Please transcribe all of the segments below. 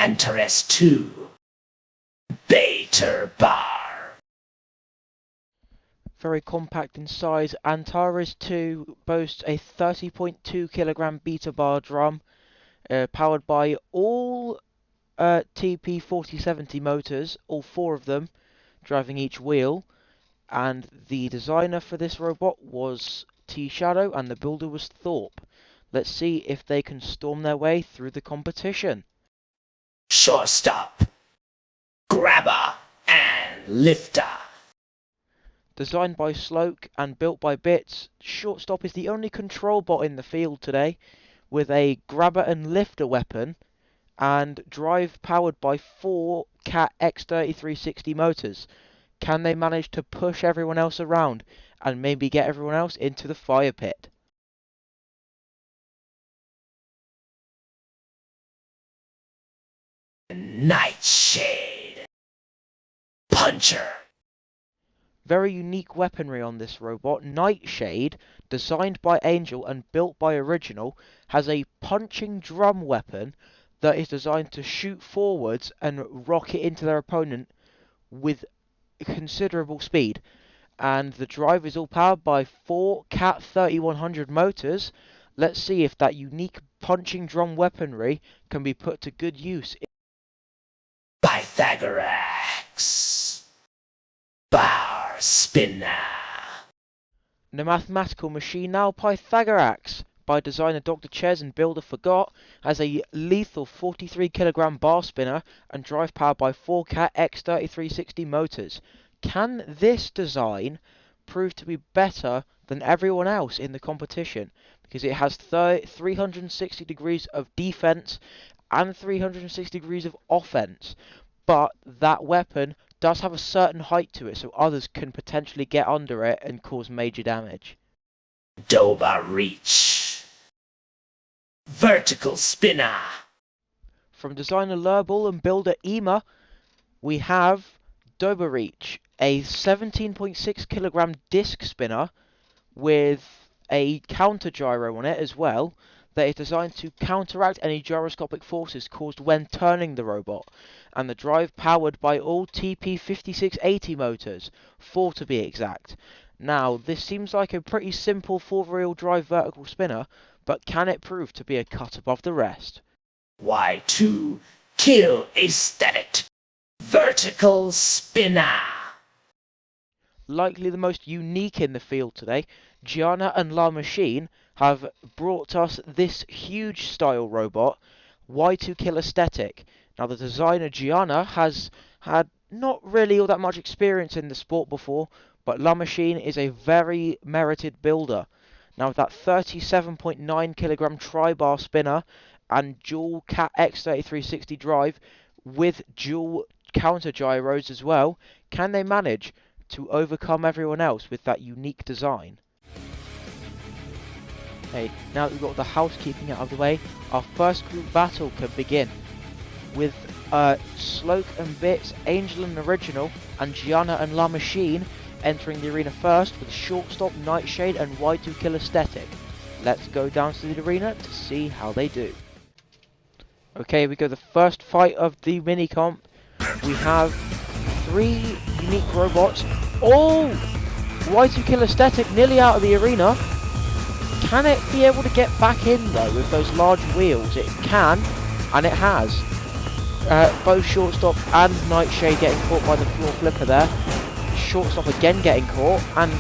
Antares 2. Bater Bar. Very compact in size, Antares 2 boasts a 30.2 kilogram beta bar drum, powered by all TP4070 motors, all 4 of them, driving each wheel. And the designer for this robot was T-Shadow and the builder was Thorpe. Let's see if they can storm their way through the competition. Shortstop, Grabber, and Lifter. Designed by Sloke and built by Bits, Shortstop is the only control bot in the field today, with a grabber and lifter weapon, and drive powered by 4 Cat X3360 motors. Can they manage to push everyone else around and maybe get everyone else into the fire pit? Nightshade, Puncher. Very unique weaponry on this robot. Nightshade, designed by Angel and built by Original, has a punching drum weapon that is designed to shoot forwards and rocket into their opponent with considerable speed. And the drive is all powered by 4 Cat 3100 motors. Let's see if that unique punching drum weaponry can be put to good use. Pythagoras, Bar Spinner. The mathematical machine now Pythagoras, by designer Dr. Ches and builder Forgot, has a lethal 43 kilogram bar spinner and drive powered by 4 Cat X3360 motors. Can this design prove to be better than everyone else in the competition? Because it has 360 degrees of defense and 360 degrees of offense. But that weapon does have a certain height to it, so others can potentially get under it and cause major damage. Doba Reach, Vertical Spinner. From designer Lurbal and builder Ema, we have Doba Reach, a 17.6 kilogram disc spinner with a counter gyro on it as well, that is designed to counteract any gyroscopic forces caused when turning the robot, and the drive powered by all TP5680 motors, 4 to be exact. Now, this seems like a pretty simple 4-wheel drive vertical spinner, but can it prove to be a cut above the rest? Y2 Kill Aesthetic, Vertical Spinner. Likely the most unique in the field today, Gianna and La Machine have brought us this huge style robot, Y2 Kill Aesthetic. Now the designer Gianna has had not really all that much experience in the sport before, but La Machine is a very merited builder. Now with that 37.9 kilogram tri-bar spinner and dual Cat X3360 drive with dual counter gyros as well, can they manage to overcome everyone else with that unique design? Okay, now that we've got the housekeeping out of the way, our first group battle can begin. With Sloke and Bits, Angel and Original, and Gianna and La Machine entering the arena first with Shortstop, Nightshade and Y2 Kill Aesthetic. Let's go down to the arena to see how they do. Okay, we go the first fight of the Minicomp. We have 3 unique robots. Oh! Y2 Kill Aesthetic nearly out of the arena. Can it be able to get back in though with those large wheels? It can, and it has. Both Shortstop and Nightshade getting caught by the floor flipper there. Shortstop again getting caught, and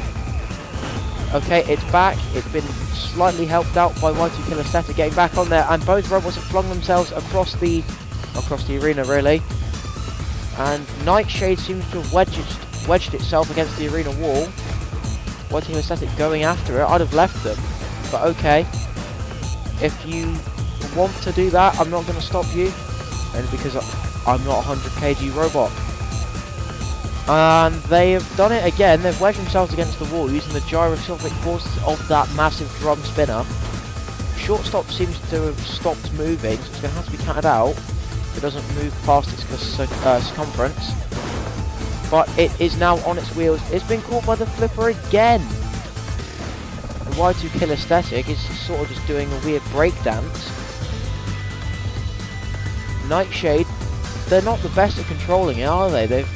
okay, it's back. It's been slightly helped out by Y2 Kill Aesthetic getting back on there, and both robots have flung themselves across the arena really. And Nightshade seems to have wedged itself against the arena wall. Y2 Kill Aesthetic going after it. I'd have left them, but okay. If you want to do that, I'm not going to stop you, and because I'm not a 100 kg robot. And they have done it again. They've wedged themselves against the wall using the gyroscopic forces of that massive drum spinner. Shortstop seems to have stopped moving, so it's going to have to be counted out if it doesn't move past its circumference. But it is now on its wheels. It's been caught by the flipper again. The Y2 Kill Aesthetic is sort of just doing a weird breakdance. Nightshade, they're not the best at controlling it, are they? They've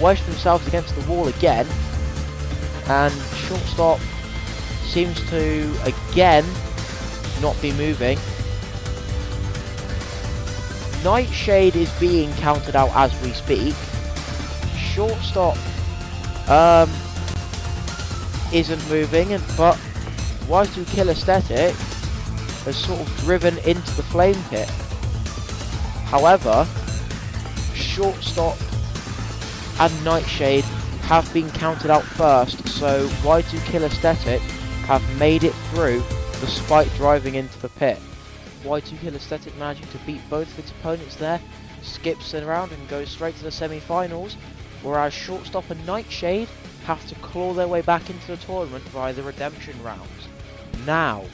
wedged themselves against the wall again, and Shortstop seems to again not be moving. Nightshade is being counted out as we speak. Shortstop isn't moving, but Y2 Kill Aesthetic has sort of driven into the flame pit. However, Shortstop and Nightshade have been counted out first, so Y2 Kill Aesthetic have made it through despite driving into the pit. Y2 Kill Aesthetic managing to beat both of its opponents there, skips it around and goes straight to the semi-finals, whereas Shortstop and Nightshade have to claw their way back into the tournament via the redemption rounds. Now,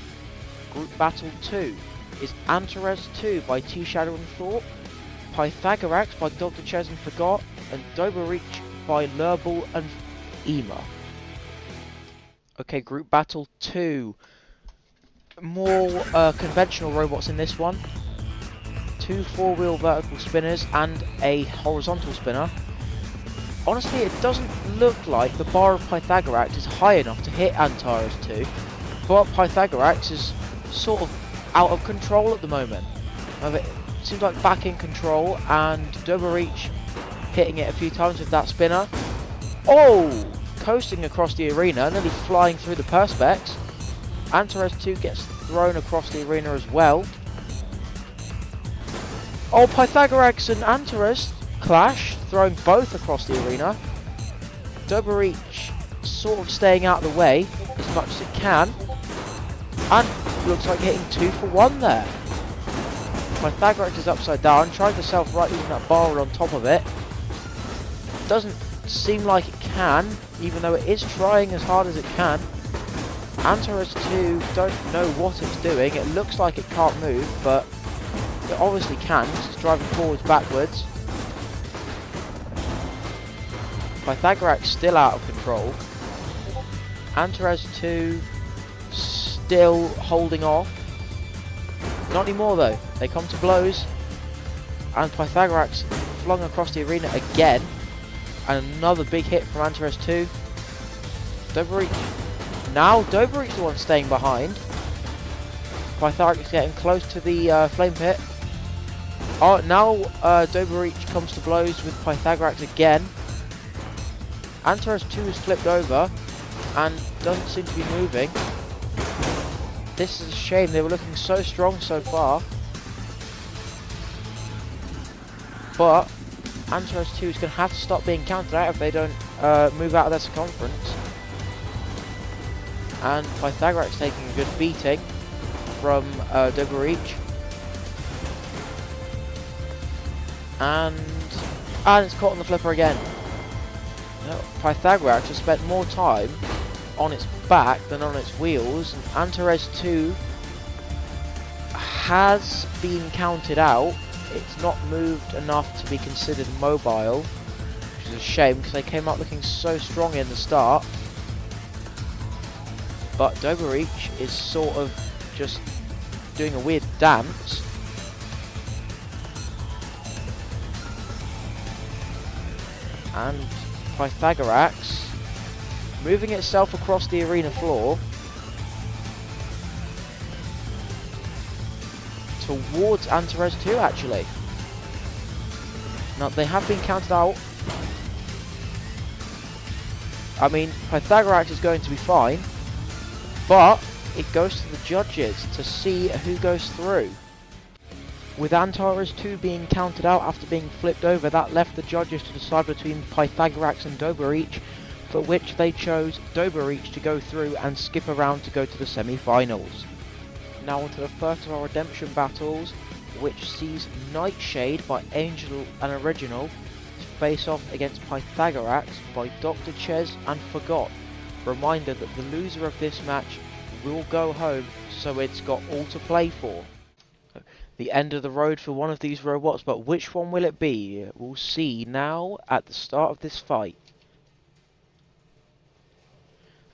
Group Battle 2 is Antares 2 by T-Shadow and Thought, Pythagorax by Dr. Ches and Forgot, and Doberreach by Lurbal and Ema. Okay, Group Battle 2. More conventional robots in this one. 2 4-wheel vertical spinners and a horizontal spinner. Honestly, it doesn't look like the bar of Pythagorax is high enough to hit Antares 2, but Pythagorax is sort of out of control at the moment. It seems like back in control, and Doberreach hitting it a few times with that spinner. Oh! Coasting across the arena, nearly flying through the perspex. Antares 2 gets thrown across the arena as well. Oh, Pythagorax and Antares clash, throwing both across the arena. Doberreach sort of staying out of the way as much as it can. And looks like hitting 2 for 1 there. Pythagorax is upside down, trying to self-right using that bar on top of it. Doesn't seem like it can, even though it is trying as hard as it can. Antares 2 don't know what it's doing. It looks like it can't move, but it obviously can, because it's driving forwards, backwards. Pythagorax still out of control. Antares 2 still holding off. Not anymore though. They come to blows, and Pythagorax flung across the arena again. And another big hit from Antares 2. Doberreach. Now Doberreach's the one staying behind. Pythagorax getting close to the flame pit. Oh, now Doberreach comes to blows with Pythagorax again. Antares 2 is flipped over and doesn't seem to be moving. This is a shame, they were looking so strong so far. But Antares 2 is going to have to stop being counted out if they don't move out of their circumference. And Pythagorax taking a good beating from Doberreach. And it's caught on the flipper again. Pythagorax has spent more time on its back than on its wheels, and Antares 2 has been counted out. It's not moved enough to be considered mobile, which is a shame because they came up looking so strong in the start. But Doberreach is sort of just doing a weird dance. And Pythagorax moving itself across the arena floor towards Antares 2 actually. Now they have been counted out. I mean, Pythagorax is going to be fine, but it goes to the judges to see who goes through. With Antares 2 being counted out after being flipped over, that left the judges to decide between Pythagorax and Doberreach, for which they chose Doberreach to go through and skip around to go to the semi-finals. Now onto the first of our redemption battles, which sees Nightshade by Angel and Original face off against Pythagorax by Dr. Ches and Forgot. Reminder that the loser of this match will go home, so it's got all to play for. The end of the road for one of these robots, but which one will it be? We'll see now at the start of this fight.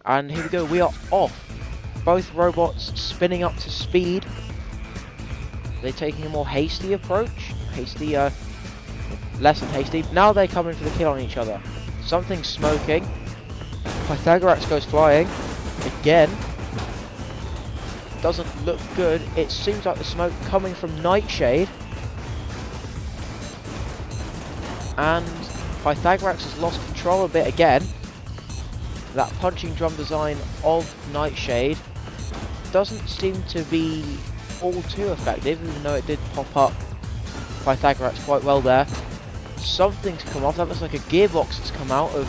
And here we go, we are off. Both robots spinning up to speed. They're taking a more hasty approach. Less than hasty. Now they're coming for the kill on each other. Something's smoking. Pythagoras goes flying. Again. Doesn't look good. It seems like the smoke coming from Nightshade. And Pythagoras has lost control a bit again. That punching drum design of Nightshade doesn't seem to be all too effective, even though it did pop up Pythagoras quite well there. Something's come off. That looks like a gearbox that's come out of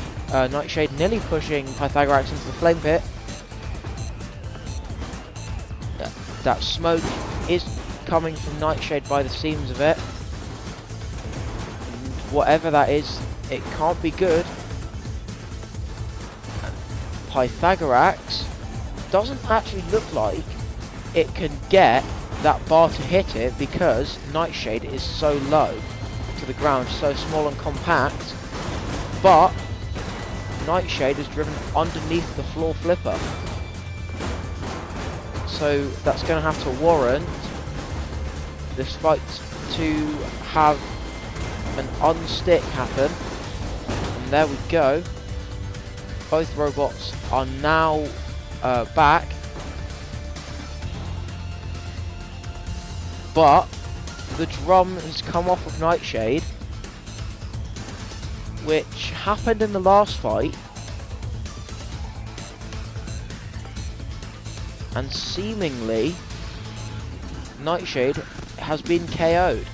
Nightshade, nearly pushing Pythagoras into the flame pit. That smoke is coming from Nightshade by the seams of it. And whatever that is, it can't be good. And Pythagoras doesn't actually look like it can get that bar to hit it because Nightshade is so low to the ground, so small and compact. But Nightshade is driven underneath the floor flipper. So that's going to have to warrant this fight to have an unstick happen. And there we go. Both robots are now back. But the drum has come off of Nightshade, which happened in the last fight. And seemingly, Nightshade has been KO'd.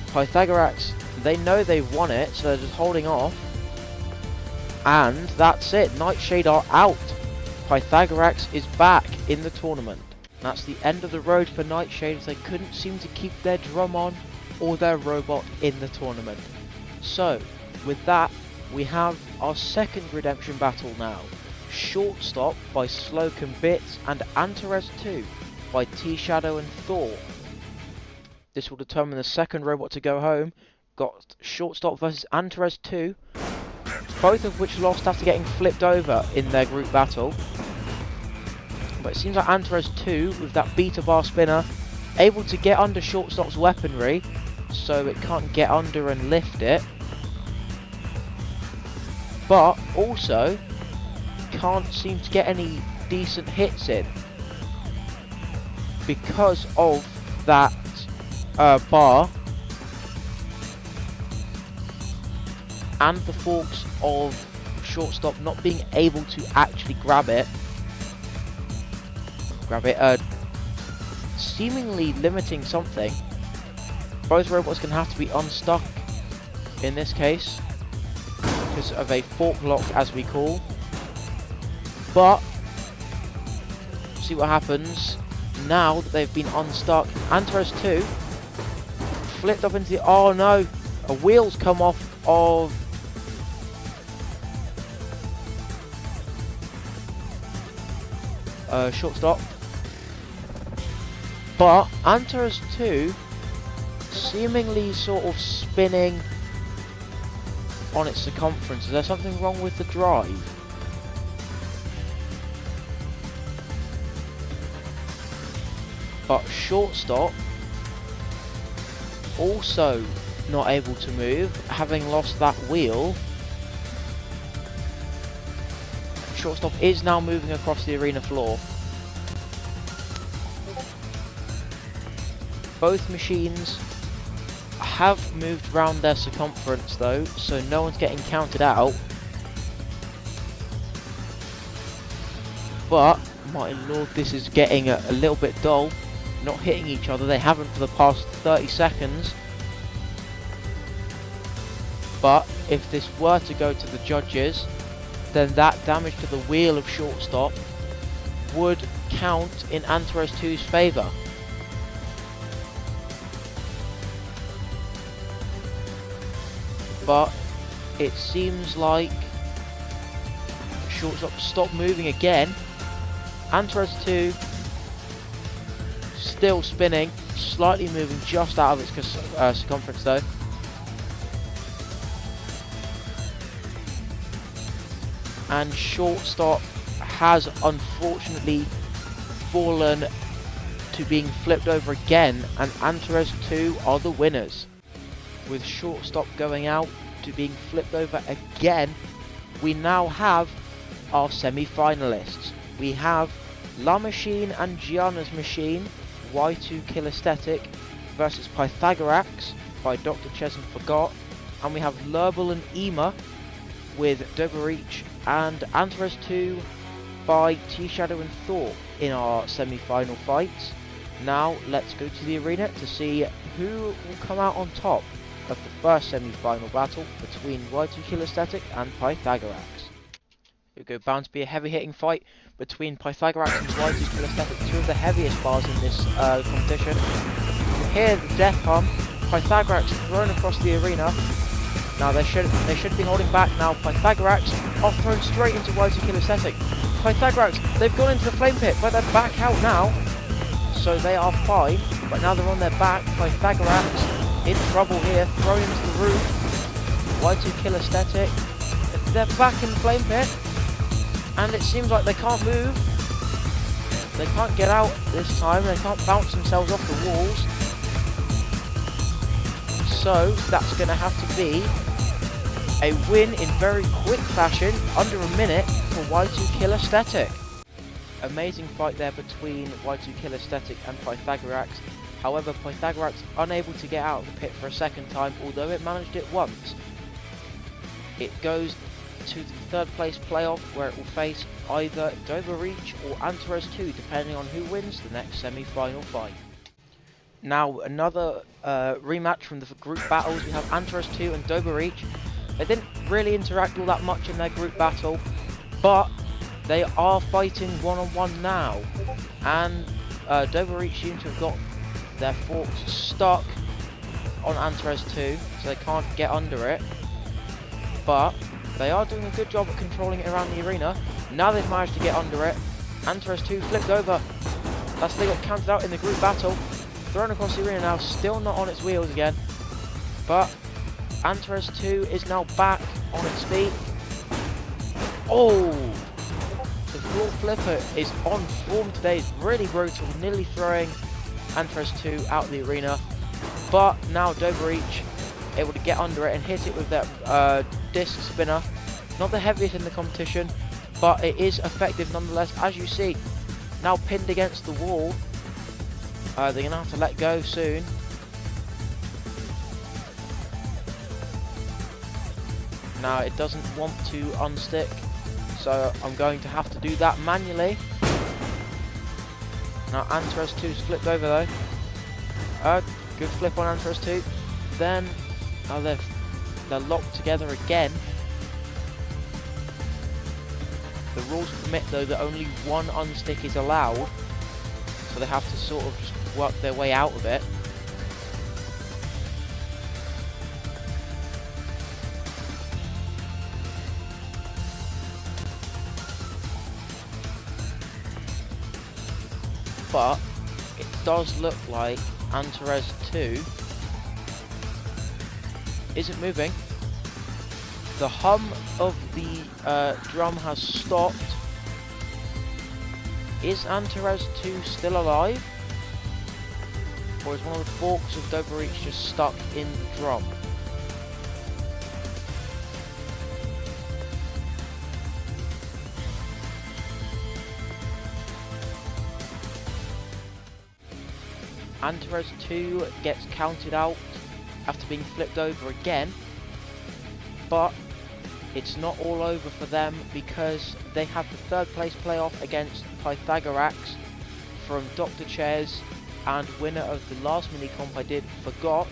Pythagoras, they know they've won it, so they're just holding off. And that's it, Nightshade are out. Pythagoras is back in the tournament. That's the end of the road for Nightshade, as they couldn't seem to keep their drum on or their robot in the tournament. So, with that, we have our second redemption battle now. Shortstop by Sloke and Bits and Antares 2 by T-Shadow and Thor. This will determine the second robot to go home. Got Shortstop versus Antares 2, both of which lost after getting flipped over in their group battle. But it seems like Antares 2, with that beta bar spinner, able to get under Shortstop's weaponry, so it can't get under and lift it. But also can't seem to get any decent hits in because of that bar and the forks of Shortstop not being able to actually grab it, seemingly limiting something. Both robots can have to be unstuck in this case because of a fork lock, as we call. But see what happens now that they've been unstuck. Antares 2 flipped up into the... Oh no! A wheel's come off of... Shortstop. But Antares 2 seemingly sort of spinning on its circumference. Is there something wrong with the drive? But Shortstop also not able to move, having lost that wheel. Shortstop is now moving across the arena floor. Both machines have moved around their circumference though, so no one's getting counted out. But, my lord, this is getting a little bit dull. Not hitting each other, they haven't for the past 30 seconds. But if this were to go to the judges, then that damage to the wheel of Shortstop would count in Antares 2's favour. But it seems like Shortstop stopped moving again. Antares 2 still spinning, slightly moving just out of its circumference though. And Shortstop has unfortunately fallen to being flipped over again, and Antares 2 are the winners. With Shortstop going out to being flipped over again, we now have our semi-finalists. We have La Machine and Gianna's Machine, Y2 Kill Aesthetic, versus Pythagorax by Dr. Chesn Forgot, and we have Lurbal and Ema with Doberreach and Antares 2 by T-Shadow and Thor in our semi-final fights. Now let's go to the arena to see who will come out on top of the first semi-final battle between Y2 Kill Aesthetic and Pythagorax. It will go bound to be a heavy-hitting fight between Pythagorax and Y2 Kill Aesthetic, two of the heaviest bars in this competition. You hear the death hum. Pythagorax thrown across the arena. Now they should be holding back now. Pythagorax are thrown straight into Y2 Kill Aesthetic. Pythagorax, they've gone into the flame pit, but they're back out now. So they are fine, but now they're on their back. Pythagorax in trouble here, thrown into the roof. Y2 Kill Aesthetic, they're back in the flame pit, and it seems like they can't move. They can't get out this time, they can't bounce themselves off the walls. So that's going to have to be a win in very quick fashion, under a minute, for Y2 Kill Aesthetic. Amazing fight there between Y2 Kill Aesthetic and Pythagorax. However, Pythagorax unable to get out of the pit for a second time, although it managed it once. It goes to the third place playoff, where it will face either Doberreach or Antares 2, depending on who wins the next semi-final fight. Now another rematch from the group battles. We have Antares 2 and Doberreach. They didn't really interact all that much in their group battle, but they are fighting one-on-one now, and Doberreach seems to have got their forks stuck on Antares 2, so they can't get under it, but they are doing a good job at controlling it around the arena. Now they've managed to get under it. Antares 2 flipped over. That's they got counted out in the group battle. Thrown across the arena now, still not on its wheels again, but Antares 2 is now back on its feet. Oh! The floor flipper is on form today. It's really brutal, nearly throwing Antares 2 out of the arena. But now Doberreach able to get under it and hit it with that disc spinner. Not the heaviest in the competition, but it is effective nonetheless. As you see, now pinned against the wall. They're going to have to let go soon. Now it doesn't want to unstick, so I'm going to have to do that manually. Now Antares 2's flipped over though. Good flip on Antares 2. Then they're locked together again. The rules permit though that only one unstick is allowed, so they have to sort of just work their way out of it. But it does look like Antares 2 isn't moving. The hum of the drum has stopped. Is Antares 2 still alive? Or is one of the forks of Doberreach just stuck in the drum? Antares 2 gets counted out after being flipped over again, but it's not all over for them, because they have the third place playoff against Pythagorax from Dr. Ches, and winner of the last Minicomp I did, Forgot.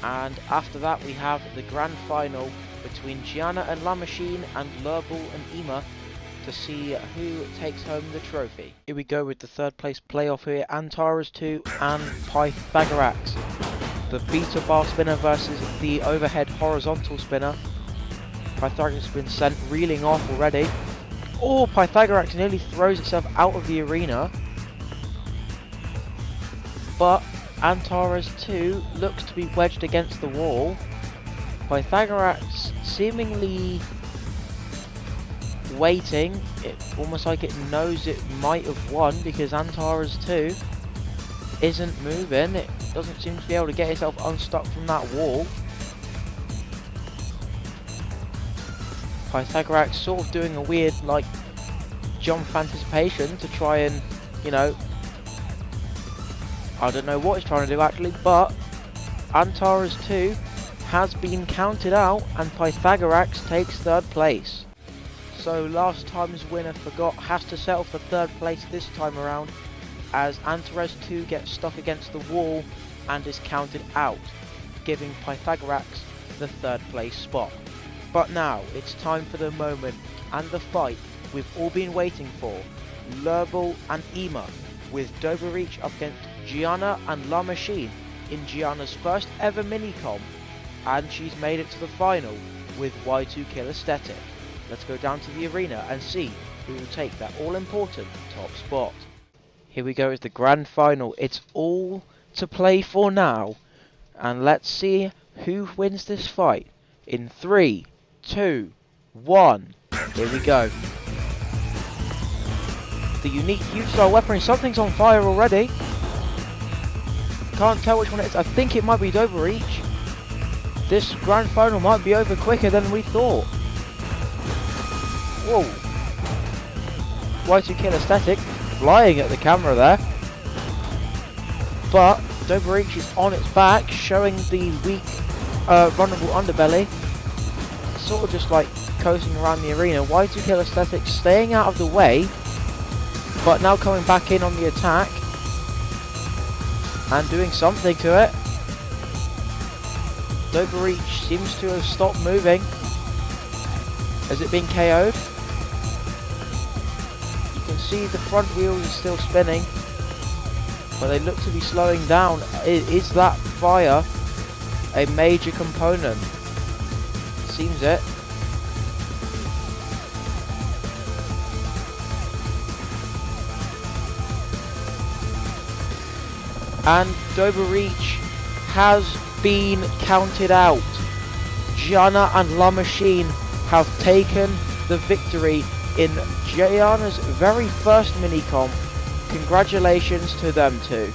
And after that we have the grand final between Gianna and La Machine and Lurbal and Ema to see who takes home the trophy. Here we go with the third place playoff here, Antares 2 and Pythagorax. The beta bar spinner versus the overhead horizontal spinner. Pythagorax has been sent reeling off already. Oh, Pythagorax nearly throws itself out of the arena. But Antares 2 looks to be wedged against the wall. Pythagorax seemingly waiting. It almost like it knows it might have won because Antares 2 isn't moving. It doesn't seem to be able to get itself unstuck from that wall. Pythagoras sort of doing a weird like jump of anticipation to try and, you know, I don't know what he's trying to do actually, but Antares 2 has been counted out and Pythagoras takes third place. So last time's winner forgot has to settle for third place this time around, as Antares 2 gets stuck against the wall and is counted out, giving Pythagoras the third place spot. But now it's time for the moment and the fight we've all been waiting for. Lurble and Ema, with Doberich up against Gianna and La Machine in Gianna's first ever Minicomp, and she's made it to the final with Y2 Kill Aesthetic. Let's go down to the arena and see who will take that all-important top spot. Here we go, it's the grand final. It's all to play for now, and let's see who wins this fight in 3, 2, 1. Here we go. The unique huge style weaponry. Something's on fire already. Can't tell which one it is. I think it might be Doberich. This grand final might be over quicker than we thought. Whoa. Y2 Kill Aesthetic flying at the camera there. But Doberich is on its back, showing the weak, vulnerable underbelly. Sort of just like coasting around the arena. Y2 Kill Aesthetic staying out of the way, but now coming back in on the attack and doing something to it. Doberich seems to have stopped moving. Has it been KO'd? You can see the front wheels are still spinning, but they look to be slowing down. Is that fire a major component? Seems it. And Doberich has been counted out. Gianna and La Machine have taken the victory in Gianna's very first Minicomp. Congratulations to them two.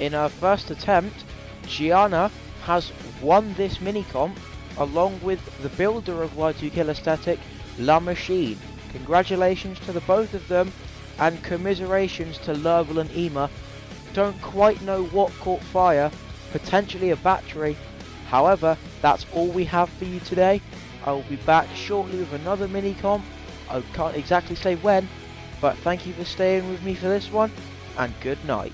In her first attempt, Gianna has won this Minicomp along with the builder of Y2 Kill Aesthetic, La Machine. Congratulations to the both of them, and commiserations to Lurble and Ema. Don't quite know what caught fire, potentially a battery. However, that's all we have for you today. I will be back shortly with another Minicomp. I can't exactly say when, but thank you for staying with me for this one, and good night.